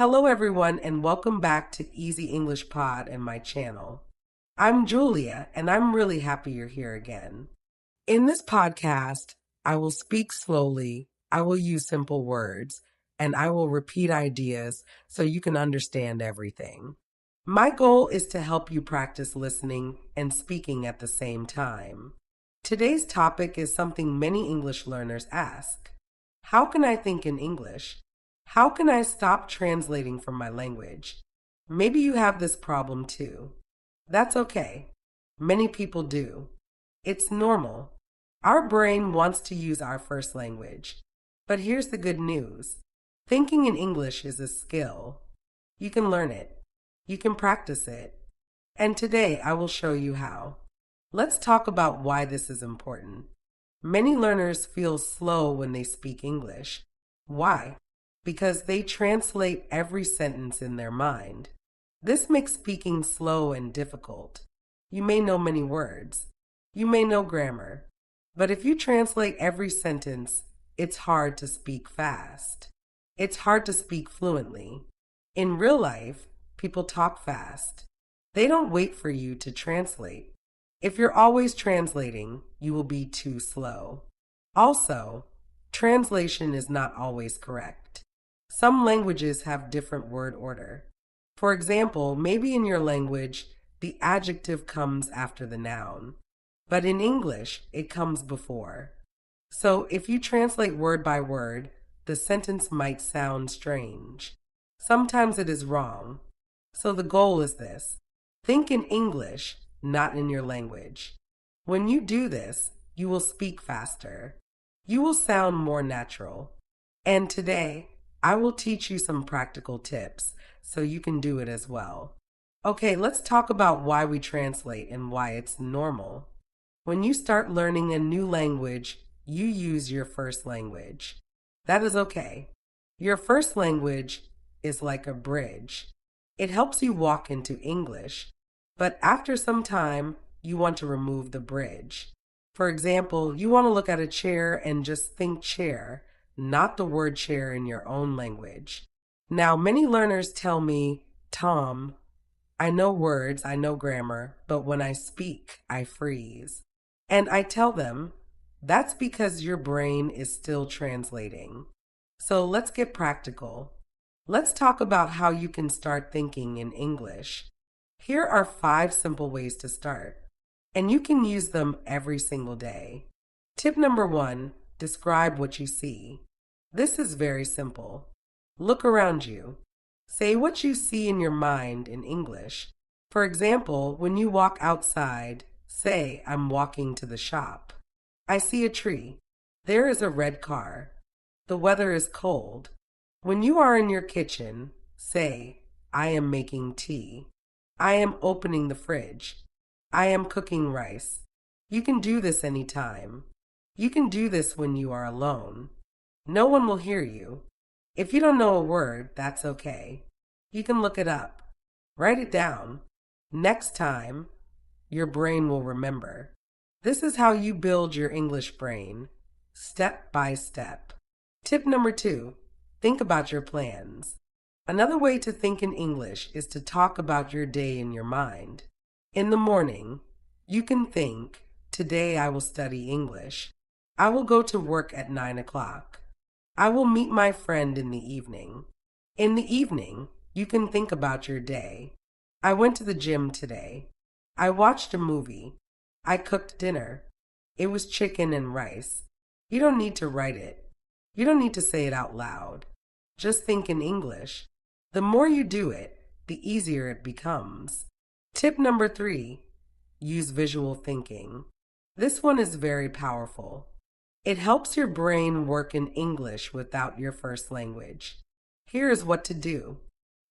Hello, everyone, and welcome back to Easy English Pod and my channel. I'm Julia, and I'm really happy you're here again. In this podcast, I will speak slowly, I will use simple words, and I will repeat ideas so you can understand everything. My goal is to help you practice listening and speaking at the same time. Today's topic is something many English learners ask. How can I think in English? How can I stop translating from my language? Maybe you have this problem too. That's okay. Many people do. It's normal. Our brain wants to use our first language. But here's the good news. Thinking in English is a skill. You can learn it. You can practice it. And today I will show you how. Let's talk about why this is important. Many learners feel slow when they speak English. Why? Because they translate every sentence in their mind. This makes speaking slow and difficult. You may know many words. You may know grammar. But if you translate every sentence, it's hard to speak fast. It's hard to speak fluently. In real life, people talk fast. They don't wait for you to translate. If you're always translating, you will be too slow. Also, translation is not always correct. Some languages have different word order. For example, maybe in your language, the adjective comes after the noun, but in English, it comes before. So if you translate word by word, the sentence might sound strange. Sometimes it is wrong. So the goal is this. Think in English, not in your language. When you do this, you will speak faster. You will sound more natural. And today, I will teach you some practical tips so you can do it as well. Okay, let's talk about why we translate and why it's normal. When you start learning a new language, you use your first language. That is okay. Your first language is like a bridge. It helps you walk into English, but after some time, you want to remove the bridge. For example, you want to look at a chair and just think chair, not the word chair in your own language. Now, many learners tell me, Tom, I know words, I know grammar, but when I speak, I freeze. And I tell them, that's because your brain is still translating. So let's get practical. Let's talk about how you can start thinking in English. Here are 5 simple ways to start, and you can use them every single day. Tip number 1, describe what you see. This is very simple. Look around you. Say what you see in your mind in English. For example, when you walk outside, say, I'm walking to the shop. I see a tree. There is a red car. The weather is cold. When you are in your kitchen, say, I am making tea. I am opening the fridge. I am cooking rice. You can do this anytime. You can do this when you are alone. No one will hear you. If you don't know a word, that's okay. You can look it up. Write it down. Next time, your brain will remember. This is how you build your English brain, step by step. Tip number 2, think about your plans. Another way to think in English is to talk about your day in your mind. In the morning, you can think, today I will study English. I will go to work at 9 o'clock. I will meet my friend in the evening. In the evening, you can think about your day. I went to the gym today. I watched a movie. I cooked dinner. It was chicken and rice. You don't need to write it. You don't need to say it out loud. Just think in English. The more you do it, the easier it becomes. Tip number 3, use visual thinking. This one is very powerful. It helps your brain work in English without your first language. Here is what to do.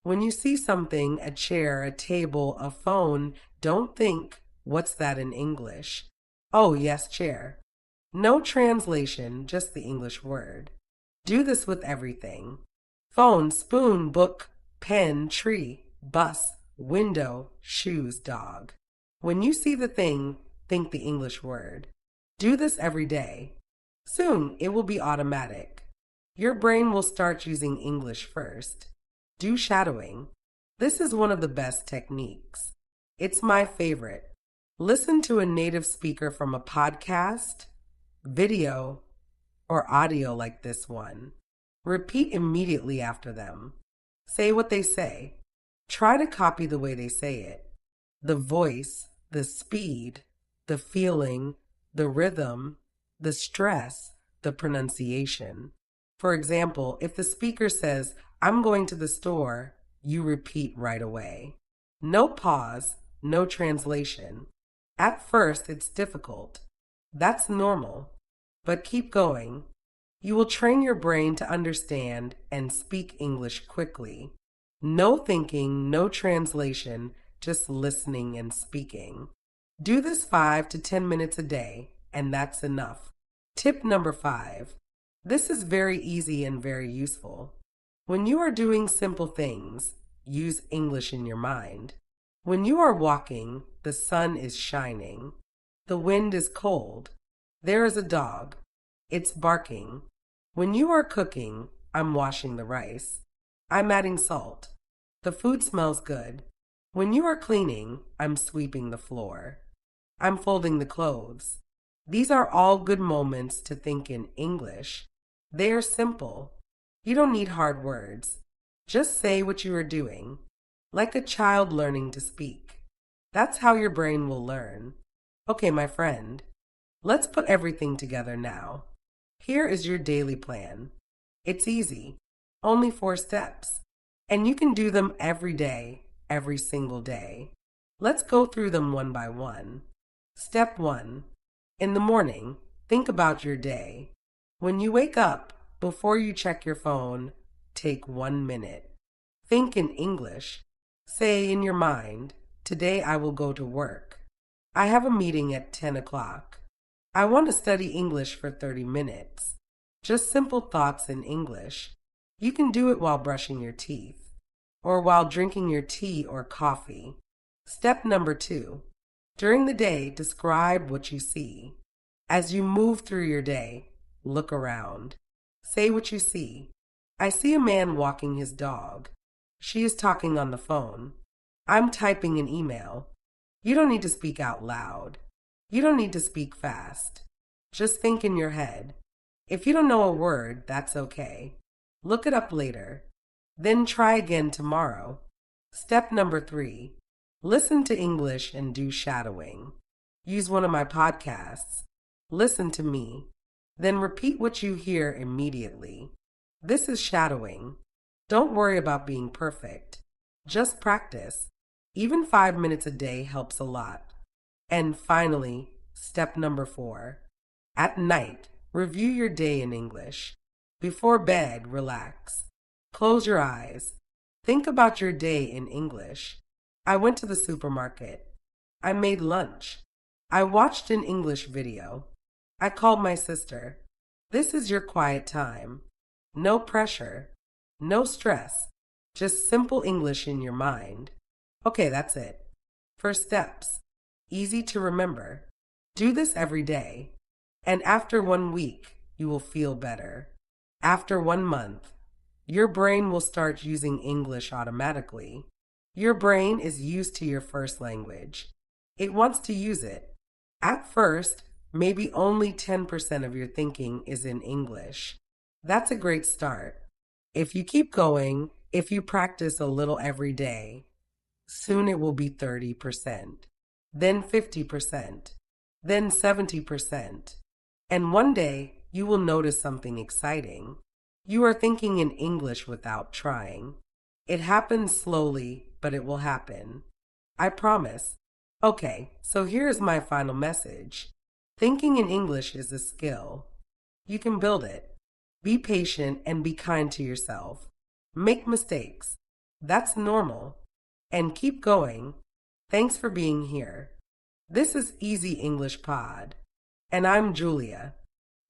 When you see something, a chair, a table, a phone, don't think, what's that in English? Oh, yes, chair. No translation, just the English word. Do this with everything. Phone, spoon, book, pen, tree, bus, window, shoes, dog. When you see the thing, think the English word. Do this every day. Soon, it will be automatic. Your brain will start using English first. Do shadowing. This is one of the best techniques. It's my favorite. Listen to a native speaker from a podcast, video, or audio like this one. Repeat immediately after them. Say what they say. Try to copy the way they say it. The voice, the speed, the feeling, the rhythm, the stress, the pronunciation. For example, if the speaker says, "I'm going to the store," you repeat right away. No pause, no translation. At first, it's difficult. That's normal. But keep going. You will train your brain to understand and speak English quickly. No thinking, no translation, just listening and speaking. Do this 5 to 10 minutes a day, and that's enough. Tip number 5. This is very easy and very useful. When you are doing simple things, use English in your mind. When you are walking, the sun is shining. The wind is cold. There is a dog. It's barking. When you are cooking, I'm washing the rice. I'm adding salt. The food smells good. When you are cleaning, I'm sweeping the floor. I'm folding the clothes. These are all good moments to think in English. They are simple. You don't need hard words. Just say what you are doing, like a child learning to speak. That's how your brain will learn. Okay, my friend, let's put everything together now. Here is your daily plan. It's easy, only 4 steps, and you can do them every day, every single day. Let's go through them one by one. Step 1. In the morning, think about your day. When you wake up, before you check your phone, take 1 minute. Think in English. Say in your mind, "Today I will go to work. I have a meeting at 10 o'clock. I want to study English for 30 minutes. Just simple thoughts in English. You can do it while brushing your teeth or while drinking your tea or coffee. Step number 2. During the day, describe what you see. As you move through your day, look around. Say what you see. I see a man walking his dog. She is talking on the phone. I'm typing an email. You don't need to speak out loud. You don't need to speak fast. Just think in your head. If you don't know a word, that's okay. Look it up later. Then try again tomorrow. Step number 3. Listen to English and do shadowing. Use one of my podcasts. Listen to me. Then repeat what you hear immediately. This is shadowing. Don't worry about being perfect. Just practice. Even 5 minutes a day helps a lot. And finally, step number 4. At night, review your day in English. Before bed, relax. Close your eyes. Think about your day in English. I went to the supermarket. I made lunch. I watched an English video. I called my sister. This is your quiet time. No pressure. No stress. Just simple English in your mind. Okay, that's it. First steps. Easy to remember. Do this every day. And after 1 week, you will feel better. After 1 month, your brain will start using English automatically. Your brain is used to your first language. It wants to use it. At first, maybe only 10% of your thinking is in English. That's a great start. If you keep going, if you practice a little every day, soon it will be 30%, then 50%, then 70%. And one day, you will notice something exciting. You are thinking in English without trying. It happens slowly, but it will happen. I promise. Okay, so here's my final message. Thinking in English is a skill. You can build it. Be patient and be kind to yourself. Make mistakes. That's normal. And keep going. Thanks for being here. This is Easy English Pod. And I'm Julia.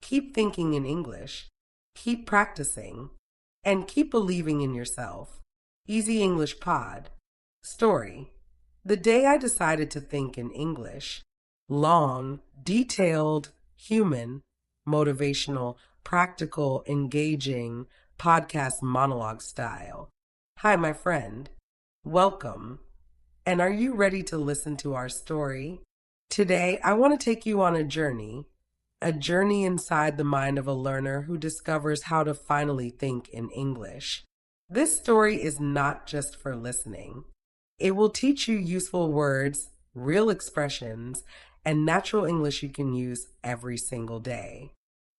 Keep thinking in English. Keep practicing. And keep believing in yourself. Easy English Pod. Story. The day I decided to think in English. Long, detailed, human, motivational, practical, engaging, podcast monologue style. Hi, my friend. Welcome. And are you ready to listen to our story? Today, I want to take you on a journey inside the mind of a learner who discovers how to finally think in English. This story is not just for listening. It will teach you useful words, real expressions, and natural English you can use every single day.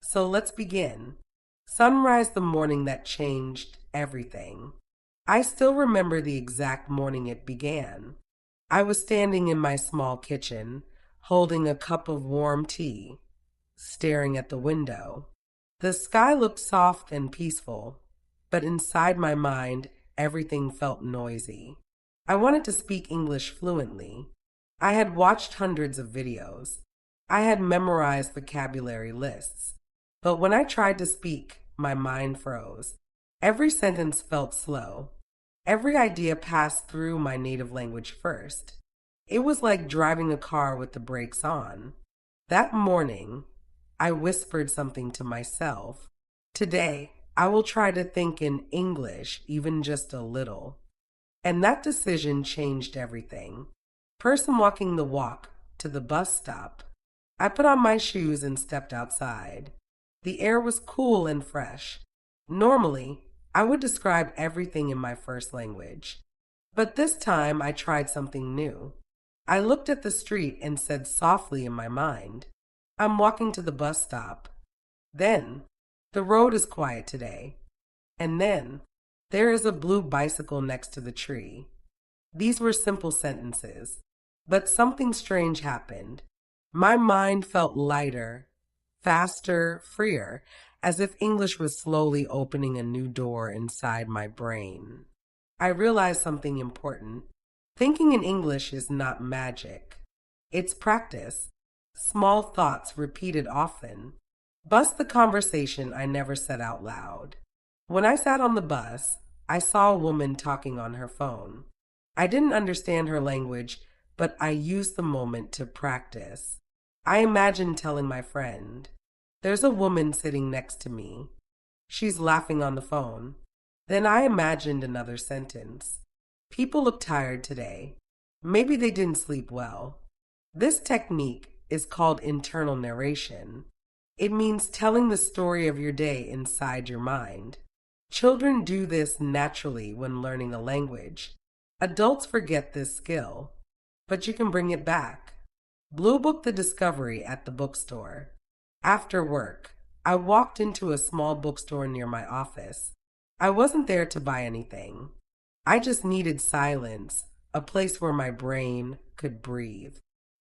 So let's begin. Sunrise the morning that changed everything. I still remember the exact morning it began. I was standing in my small kitchen, holding a cup of warm tea, staring at the window. The sky looked soft and peaceful, but inside my mind, everything felt noisy. I wanted to speak English fluently. I had watched hundreds of videos. I had memorized vocabulary lists. But when I tried to speak, my mind froze. Every sentence felt slow. Every idea passed through my native language first. It was like driving a car with the brakes on. That morning, I whispered something to myself. Today, I will try to think in English, even just a little. And that decision changed everything. Person walking the walk to the bus stop. I put on my shoes and stepped outside. The air was cool and fresh. Normally, I would describe everything in my first language. But this time I tried something new. I looked at the street and said softly in my mind, I'm walking to the bus stop. Then, the road is quiet today. And then, there is a blue bicycle next to the tree. These were simple sentences, but something strange happened. My mind felt lighter, faster, freer, as if English was slowly opening a new door inside my brain. I realized something important. Thinking in English is not magic. It's practice. Small thoughts repeated often. Bust the conversation I never said out loud. When I sat on the bus, I saw a woman talking on her phone. I didn't understand her language, but I used the moment to practice. I imagined telling my friend, there's a woman sitting next to me. She's laughing on the phone. Then I imagined another sentence. People look tired today. Maybe they didn't sleep well. This technique is called internal narration. It means telling the story of your day inside your mind. Children do this naturally when learning a language. Adults forget this skill, but you can bring it back. Blue Book the Discovery at the bookstore. After work, I walked into a small bookstore near my office. I wasn't there to buy anything. I just needed silence, a place where my brain could breathe.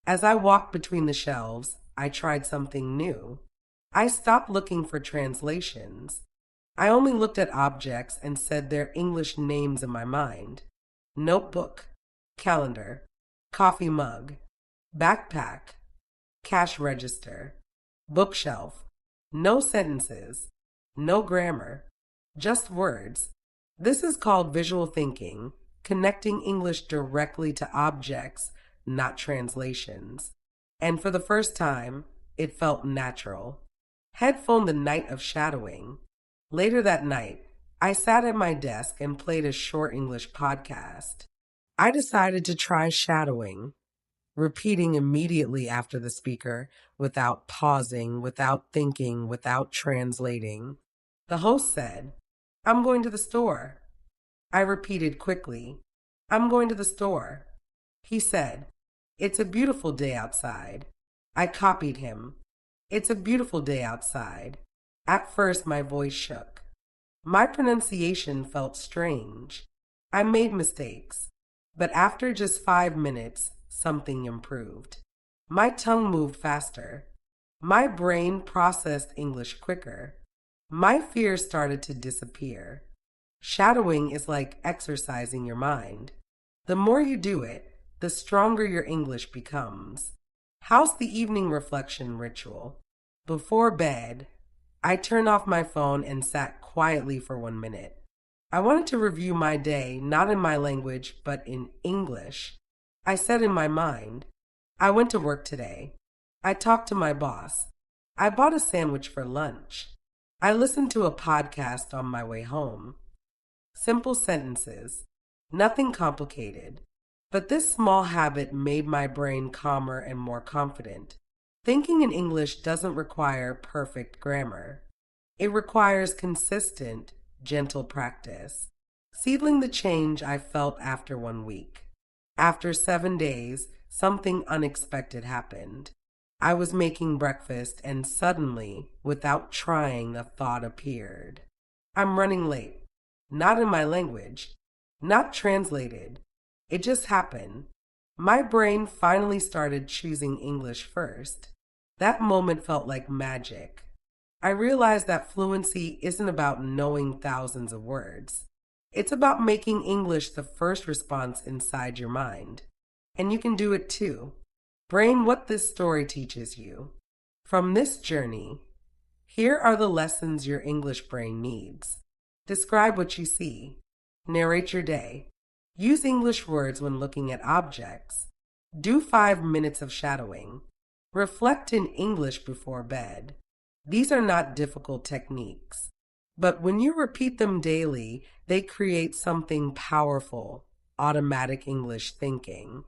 As I walked between the shelves, I tried something new. I stopped looking for translations. I only looked at objects and said their English names in my mind. Notebook, calendar, coffee mug, backpack, cash register, bookshelf. No sentences, no grammar, just words. This is called visual thinking, connecting English directly to objects, not translations. And for the first time, it felt natural. Headphone the night of shadowing. Later that night, I sat at my desk and played a short English podcast. I decided to try shadowing, repeating immediately after the speaker, without pausing, without thinking, without translating. The host said, I'm going to the store. I repeated quickly, I'm going to the store. He said, it's a beautiful day outside. I copied him. It's a beautiful day outside. At first, my voice shook. My pronunciation felt strange. I made mistakes. But after just 5 minutes, something improved. My tongue moved faster. My brain processed English quicker. My fears started to disappear. Shadowing is like exercising your mind. The more you do it, the stronger your English becomes. How's the evening reflection ritual? Before bed, I turned off my phone and sat quietly for 1 minute. I wanted to review my day, not in my language, but in English. I said in my mind, I went to work today. I talked to my boss. I bought a sandwich for lunch. I listened to a podcast on my way home. Simple sentences, nothing complicated. But this small habit made my brain calmer and more confident. Thinking in English doesn't require perfect grammar. It requires consistent, gentle practice. Seedling the change I felt after 1 week. After 7 days, something unexpected happened. I was making breakfast and suddenly, without trying, a thought appeared. I'm running late. Not in my language. Not translated. It just happened. My brain finally started choosing English first. That moment felt like magic. I realized that fluency isn't about knowing thousands of words. It's about making English the first response inside your mind. And you can do it too. Brain what this story teaches you. From this journey, here are the lessons your English brain needs. Describe what you see. Narrate your day. Use English words when looking at objects. Do 5 minutes of shadowing. Reflect in English before bed. These are not difficult techniques, but when you repeat them daily, they create something powerful, automatic English thinking.